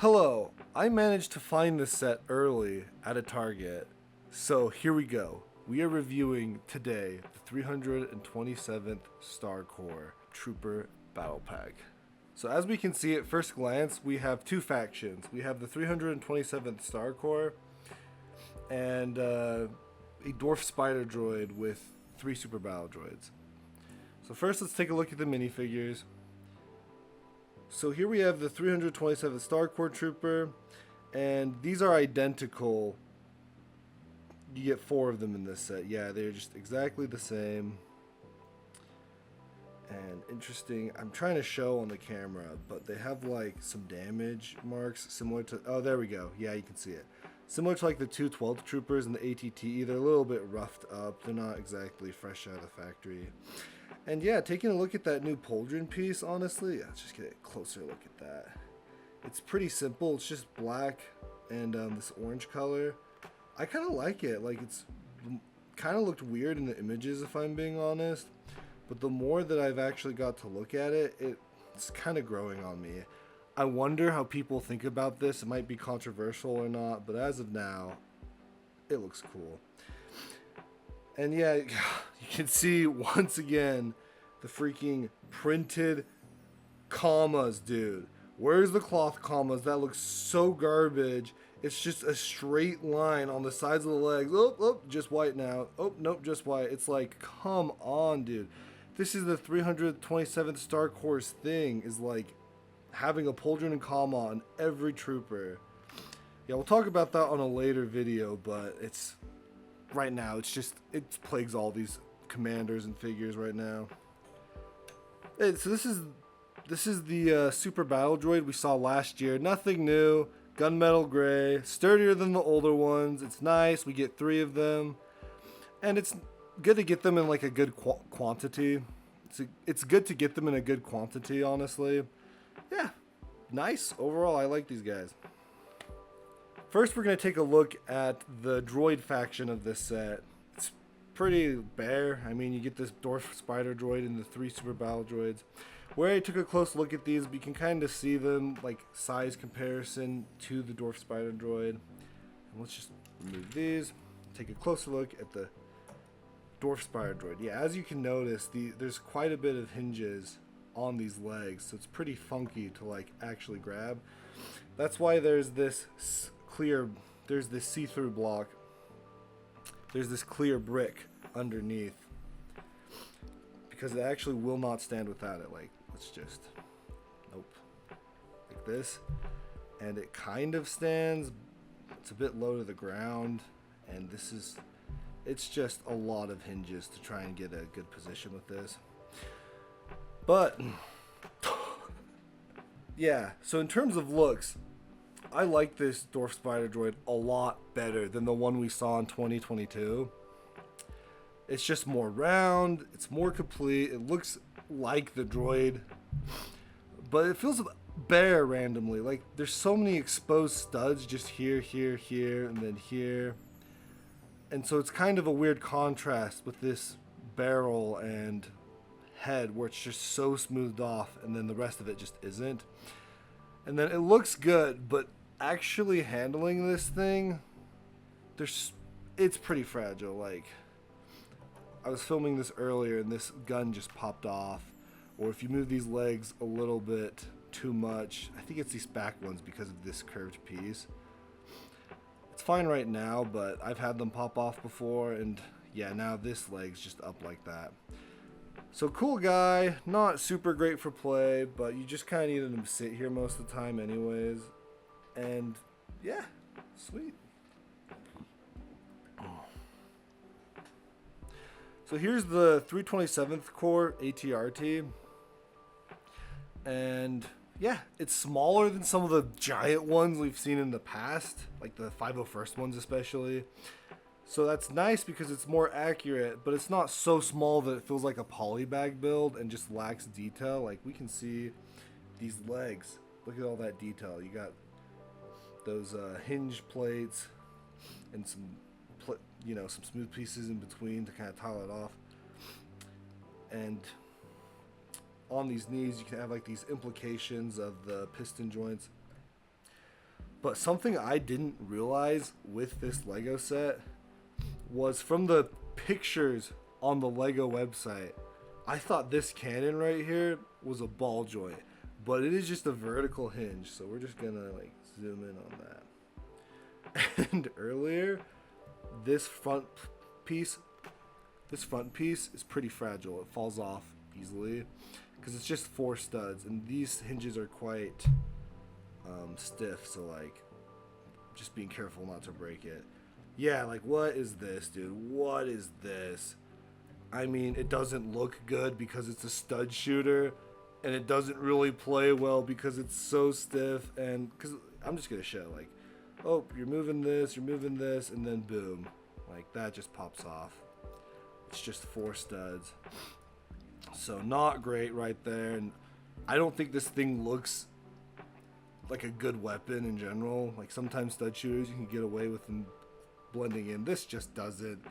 Hello, I managed to find this set early at a Target, so here we go. We are reviewing today the 327th Star Corps Trooper Battle Pack. So as we can see at first glance, we have two factions. We have the 327th Star Corps and a Dwarf Spider Droid with 3 Super Battle Droids. So first let's take a look at the minifigures. So here we have the 327th Star Corps Trooper, and these are identical. You get 4 of them in this set. Yeah, they're just exactly the same. And interesting, I'm trying to show on the camera, but they have like some damage marks similar to, oh there we go, yeah you can see it. Similar to like the 212th Troopers and the ATT, they're a little bit roughed up, they're not exactly fresh out of the factory. And yeah, taking a look at that new Pauldron piece, honestly, let's just get a closer look at that. It's pretty simple, it's just black and this orange color. I kind of like it, like it's kind of looked weird in the images if I'm being honest. But the more that I've actually got to look at it, it's kind of growing on me. I wonder how people think about this. It might be controversial or not, but as of now, it looks cool. And yeah, you can see once again the freaking printed commas, dude. Where's the cloth commas? That looks so garbage. It's just a straight line on the sides of the legs. Oh, just white now. Oh, nope, just white. It's like, come on, dude. This is the 327th Star Corps thing, is like having a Pauldron and comma on every trooper. Yeah, we'll talk about that on a later video, but it's right now, it plagues all these commanders and figures right now. Hey, so this is the Super Battle Droid we saw last year. Nothing new. Gunmetal gray, sturdier than the older ones. It's nice. We get 3 of them, and it's good to get them in like a good quantity. It's good to get them in a good quantity, honestly. Yeah, nice. Overall, I like these guys. First, we're going to take a look at the droid faction of this set. It's pretty bare. I mean, you get this Dwarf Spider Droid and the 3 Super Battle Droids. Where I took a close look at these, but you can kind of see them, like, size comparison to the Dwarf Spider Droid. And let's just remove these. Take a closer look at the Dwarf Spider Droid. Yeah, as you can notice, there's quite a bit of hinges on these legs, so it's pretty funky to, like, actually grab. That's why there's this see-through block. There's this clear brick underneath, because it actually will not stand without it. Like, let's just, nope, like this, and it kind of stands. It's a bit low to the ground, and it's just a lot of hinges to try and get a good position with this. But yeah, so in terms of looks, I like this Dwarf Spider Droid a lot better than the one we saw in 2022. It's just more round, it's more complete, it looks like the droid, but it feels bare randomly. Like, there's so many exposed studs just here, and then here. And so it's kind of a weird contrast with this barrel and head where it's just so smoothed off, and then the rest of it just isn't. And then it looks good, but actually handling this thing, it's pretty fragile. Like, I was filming this earlier and this gun just popped off. Or if you move these legs a little bit too much, I think it's these back ones because of this curved piece. It's fine right now, but I've had them pop off before, and yeah, now this leg's just up like that. So cool guy, not super great for play, but you just kind of needed him to sit here most of the time anyways. And yeah, sweet. So here's the 327th Corps ATRT, and yeah, it's smaller than some of the giant ones we've seen in the past, like the 501st ones especially. So that's nice because it's more accurate, but it's not so small that it feels like a polybag build and just lacks detail. Like, we can see these legs. Look at all that detail. You got those hinge plates and some smooth pieces in between to kind of tile it off. And on these knees, you can have like these implications of the piston joints. But something I didn't realize with this Lego set was from the pictures on the Lego website, I thought this cannon right here was a ball joint, but it is just a vertical hinge. So we're just gonna like zoom in on that. And earlier, this front piece is pretty fragile. It falls off easily because it's just 4 studs, and these hinges are quite stiff. So like, just being careful not to break it. Yeah, like what is this, dude? What is this? I mean, it doesn't look good because it's a stud shooter, and it doesn't really play well because it's so stiff. And because I'm just gonna show like, oh, you're moving this, and then boom, like that just pops off. It's just 4 studs, so not great right there. And I don't think this thing looks like a good weapon in general. Like sometimes stud shooters you can get away with them blending in. This just doesn't.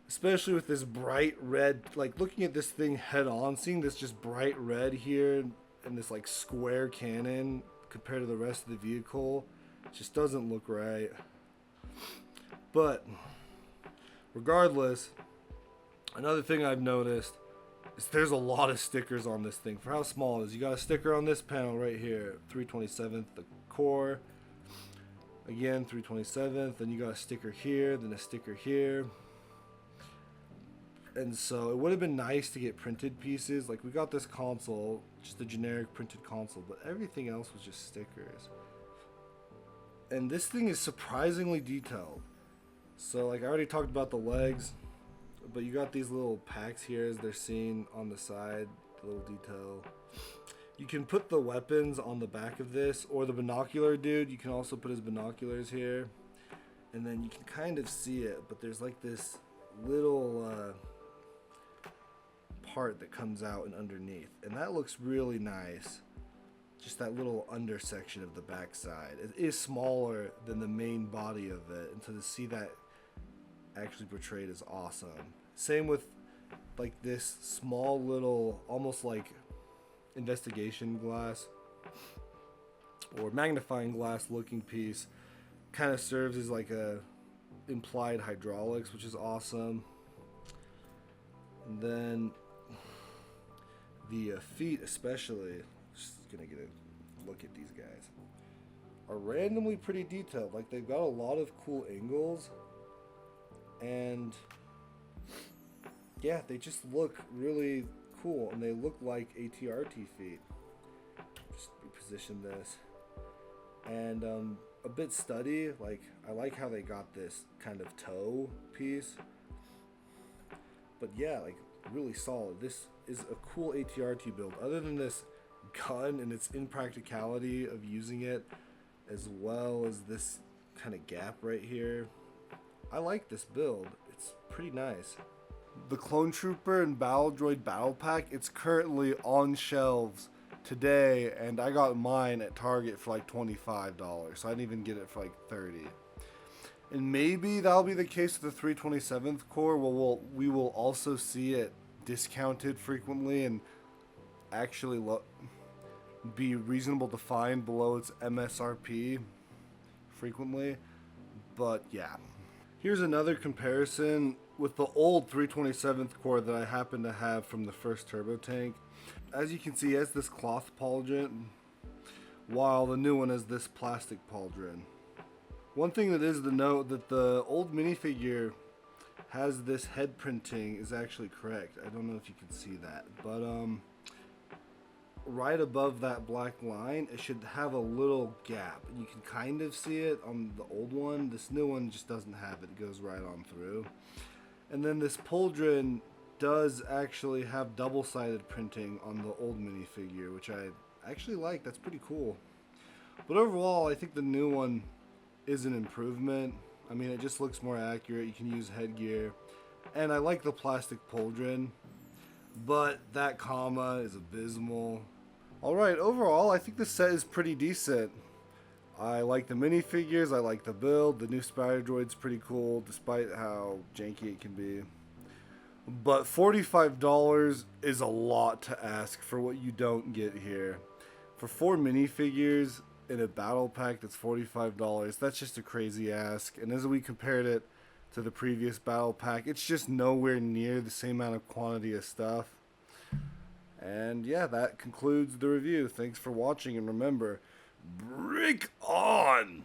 Especially with this bright red, like looking at this thing head on, seeing this just bright red here and this like square cannon compared to the rest of the vehicle, just doesn't look right. But regardless, another thing I've noticed is there's a lot of stickers on this thing for how small it is. You got a sticker on this panel right here, 327th, the core. Again, 327th, then you got a sticker here, then a sticker here. And so it would have been nice to get printed pieces. Like we got this console, just a generic printed console, but everything else was just stickers. And this thing is surprisingly detailed. So like I already talked about the legs, but you got these little packs here as they're seen on the side, the little detail. You can put the weapons on the back of this, or the binocular dude, you can also put his binoculars here. And then you can kind of see it, but there's like this little part that comes out and underneath, and that looks really nice. Just that little under section of the back side. It is smaller than the main body of it, and so to see that actually portrayed is awesome. Same with like this small little, almost like investigation glass or magnifying glass looking piece, kind of serves as like a implied hydraulics, which is awesome. And then the feet, especially, just gonna get a look at these guys, are randomly pretty detailed. Like they've got a lot of cool angles, and yeah, they just look really cool, and they look like ATRT feet. Just reposition this, and a bit studdy. Like I like how they got this kind of toe piece, but yeah, like really solid. This is a cool ATRT build. Other than this gun and its impracticality of using it, as well as this kind of gap right here, I like this build. It's pretty nice. The Clone Trooper and Battle Droid Battle Pack, it's currently on shelves today, and I got mine at Target for like $25, so I didn't even get it for like $30. And maybe that'll be the case with the 327th core. Well, we will also see it discounted frequently and actually be reasonable to find below its MSRP frequently. But yeah. Here's another comparison with the old 327th core that I happen to have from the first turbo tank. As you can see, it has this cloth pauldron, while the new one has this plastic pauldron. One thing that is to note, that the old minifigure has this head printing is actually correct. I don't know if you can see that, but right above that black line, it should have a little gap. You can kind of see it on the old one. This new one just doesn't have it. It goes right on through. And then this pauldron does actually have double-sided printing on the old minifigure, which I actually like. That's pretty cool. But overall, I think the new one is an improvement. I mean, it just looks more accurate. You can use headgear, and I like the plastic pauldron, but that comma is abysmal. Alright, overall I think the set is pretty decent. I like the minifigures, I like the build, the new Spider Droid's pretty cool despite how janky it can be. But $45 is a lot to ask for what you don't get here. For 4 minifigures, in a battle pack that's $45. That's just a crazy ask. And as we compared it to the previous battle pack, it's just nowhere near the same amount of quantity of stuff. And yeah, that concludes the review. Thanks for watching, and remember, break on!